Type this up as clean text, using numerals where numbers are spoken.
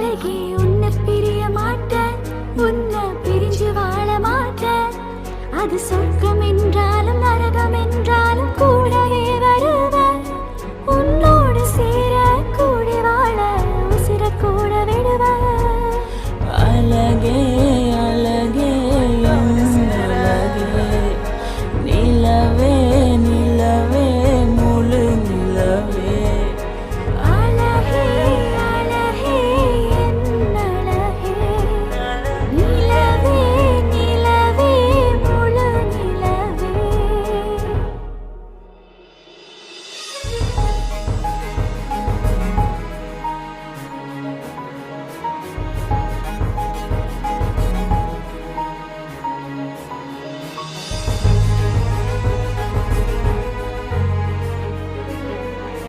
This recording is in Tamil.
அழகே உன்னை பிரிய மாட்டேன், உன்னை பிரிஞ்சு வாழ மாட்டேன். அது சொர்க்கம் என்றாலும் நரகம் என்றாலும் கூட